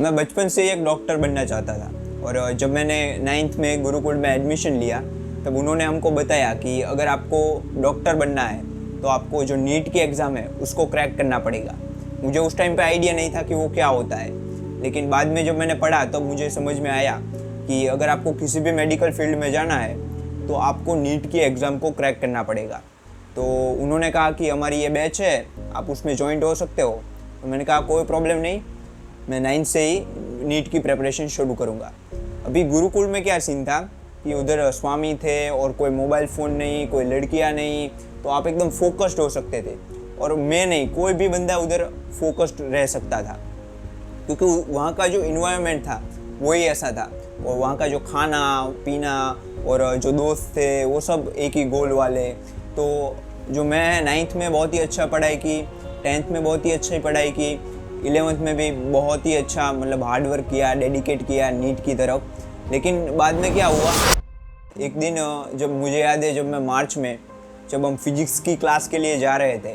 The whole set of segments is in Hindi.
मैं बचपन से ही एक डॉक्टर बनना चाहता था और जब मैंने 9th में गुरुकुल में एडमिशन लिया तब उन्होंने हमको बताया कि अगर आपको डॉक्टर बनना है तो आपको जो नीट की एग्ज़ाम है उसको क्रैक करना पड़ेगा। मुझे उस टाइम पे आइडिया नहीं था कि वो क्या होता है, लेकिन बाद में जब मैंने पढ़ा तब मुझे समझ में आया कि अगर आपको किसी भी मेडिकल फील्ड में जाना है तो आपको नीट की एग्ज़ाम को क्रैक करना पड़ेगा। तो उन्होंने कहा कि हमारी ये बैच है, आप उसमें ज्वाइंट हो सकते हो। तो मैंने कहा कोई प्रॉब्लम नहीं, मैं 9th से ही नीट की प्रिपरेशन शुरू करूँगा। अभी गुरुकुल में क्या सीन था कि उधर स्वामी थे और कोई मोबाइल फ़ोन नहीं, कोई लड़कियाँ नहीं, तो आप एकदम फोकस्ड हो सकते थे। और मैं नहीं, कोई भी बंदा उधर फोकस्ड रह सकता था क्योंकि वहाँ का जो इन्वायरमेंट था वही ऐसा था, और वहाँ का जो खाना पीना और जो दोस्त थे वो सब एक ही गोल वाले। तो जो मैं 9th में बहुत ही अच्छा पढ़ाई की, 10th में बहुत ही अच्छी पढ़ाई की, 11th में भी बहुत ही अच्छा मतलब हार्ड वर्क किया, डेडिकेट किया नीट की तरफ। लेकिन बाद में क्या हुआ, एक दिन जब मुझे याद है, जब मैं मार्च में जब हम फिजिक्स की क्लास के लिए जा रहे थे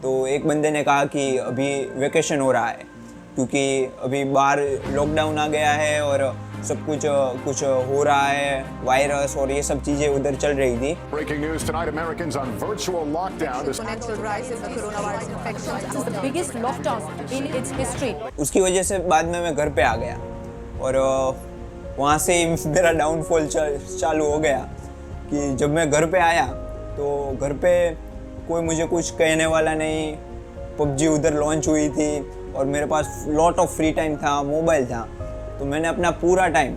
तो एक बंदे ने कहा कि अभी वेकेशन हो रहा है क्योंकि अभी बाहर लॉकडाउन आ गया है और सब कुछ हो रहा है, वायरस और ये सब चीज़ें उधर चल रही थी। Breaking news tonight, Americans on virtual lockdown. Exponential rise in the coronavirus infections. This is the biggest lockdown in its history. उसकी वजह से बाद में मैं घर पे आ गया और वहाँ से ही मेरा डाउनफॉल चालू हो गया कि जब मैं घर पे आया तो घर पे कोई मुझे कुछ कहने वाला नहीं। PUBG उधर लॉन्च हुई थी और मेरे पास लॉट ऑफ फ्री टाइम था, मोबाइल था, तो मैंने अपना पूरा टाइम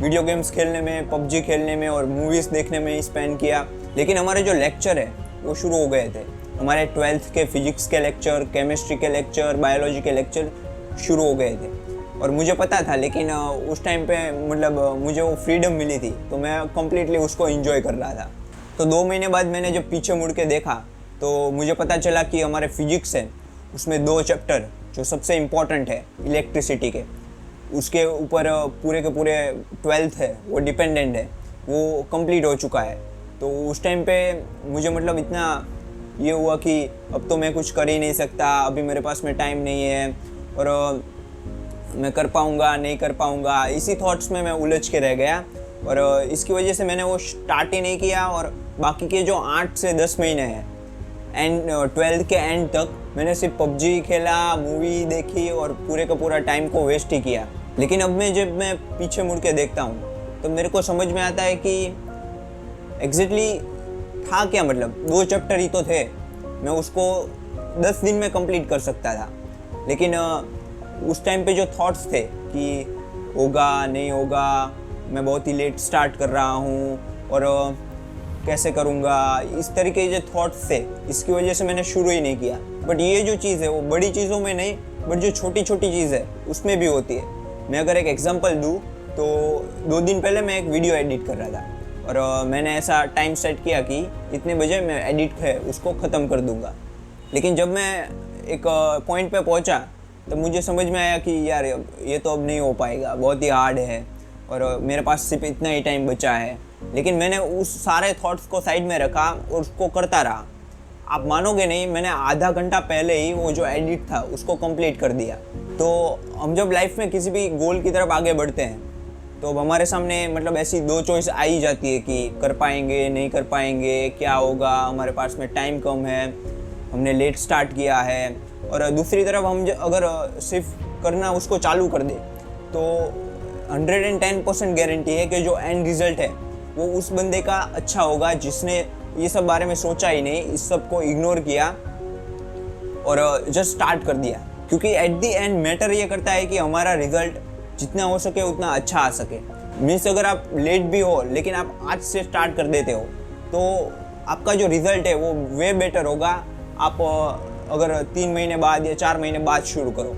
वीडियो गेम्स खेलने में, PUBG खेलने में और मूवीज़ देखने में ही स्पेंड किया। लेकिन हमारे जो लेक्चर है वो शुरू हो गए थे, हमारे 12th के फिजिक्स के लेक्चर, केमिस्ट्री के लेक्चर, बायोलॉजी के लेक्चर शुरू हो गए थे और मुझे पता था। लेकिन उस टाइम पे मतलब मुझे वो फ्रीडम मिली थी तो मैं कम्प्लीटली उसको एंजॉय कर रहा था। तो 2 महीने बाद मैंने जब पीछे मुड़ के देखा तो मुझे पता चला कि हमारे फिजिक्स है उसमें 2 चैप्टर जो सबसे इम्पॉर्टेंट है इलेक्ट्रिसिटी के, उसके ऊपर पूरे के पूरे 12th है वो डिपेंडेंट है, वो कंप्लीट हो चुका है। तो उस टाइम पे मुझे मतलब इतना ये हुआ कि अब तो मैं कुछ कर ही नहीं सकता, अभी मेरे पास में टाइम नहीं है और मैं कर पाऊँगा नहीं कर पाऊँगा, इसी थॉट्स में मैं उलझ के रह गया। और इसकी वजह से मैंने वो स्टार्ट ही नहीं किया और बाकी के जो 8 से 10 महीने हैं एंड 12th के एंड तक मैंने सिर्फ PUBG खेला, मूवी देखी और पूरे का पूरा टाइम को वेस्ट ही किया। लेकिन अब जब मैं पीछे मुड़ के देखता हूँ तो मेरे को समझ में आता है कि एग्जैक्टली था क्या, मतलब 2 चैप्टर ही तो थे, मैं उसको 10 दिन में कंप्लीट कर सकता था। लेकिन उस टाइम पे जो थॉट्स थे कि होगा नहीं होगा, मैं बहुत ही लेट स्टार्ट कर रहा हूँ और कैसे करूँगा, इस तरीके के जो थॉट्स थे, इसकी वजह से मैंने शुरू ही नहीं किया। बट ये जो चीज़ है वो बड़ी चीज़ों में नहीं, बट जो छोटी छोटी चीज़ है उसमें भी होती है। मैं अगर एक एग्जांपल दूँ तो 2 दिन पहले मैं एक वीडियो एडिट कर रहा था और मैंने ऐसा टाइम सेट किया कि इतने बजे मैं एडिट है उसको ख़त्म कर दूँगा। लेकिन जब मैं एक पॉइंट पे पहुँचा तो मुझे समझ में आया कि यार ये तो अब नहीं हो पाएगा, बहुत ही हार्ड है और मेरे पास सिर्फ इतना ही टाइम बचा है। लेकिन मैंने उस सारे थॉट्स को साइड में रखा और उसको करता रहा। आप मानोगे नहीं, मैंने आधा घंटा पहले ही वो जो एडिट था उसको कंप्लीट कर दिया। तो हम जब लाइफ में किसी भी गोल की तरफ आगे बढ़ते हैं तो अब हमारे सामने मतलब ऐसी 2 चॉइस आ ही जाती है कि कर पाएंगे नहीं कर पाएंगे, क्या होगा, हमारे पास में टाइम कम है, हमने लेट स्टार्ट किया है। और दूसरी तरफ हम अगर सिर्फ करना उसको चालू कर दे तो 110% गारंटी है कि जो एंड रिजल्ट है वो उस बंदे का अच्छा होगा जिसने ये सब बारे में सोचा ही नहीं, इस सब को इग्नोर किया और जस्ट स्टार्ट कर दिया। क्योंकि एट द एंड मैटर ये करता है कि हमारा रिजल्ट जितना हो सके उतना अच्छा आ सके। मीन्स अगर आप लेट भी हो लेकिन आप आज से स्टार्ट कर देते हो तो आपका जो रिजल्ट है वो वे बेटर होगा। आप अगर 3 महीने बाद या 4 महीने बाद शुरू करो।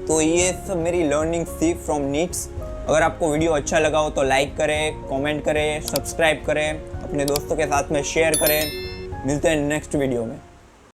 तो ये सब मेरी लर्निंग थी फ्रॉम नीट्स। अगर आपको वीडियो अच्छा लगा हो तो लाइक करें, कमेंट करें, सब्सक्राइब करें, अपने दोस्तों के साथ में शेयर करें। मिलते हैं नेक्स्ट वीडियो में।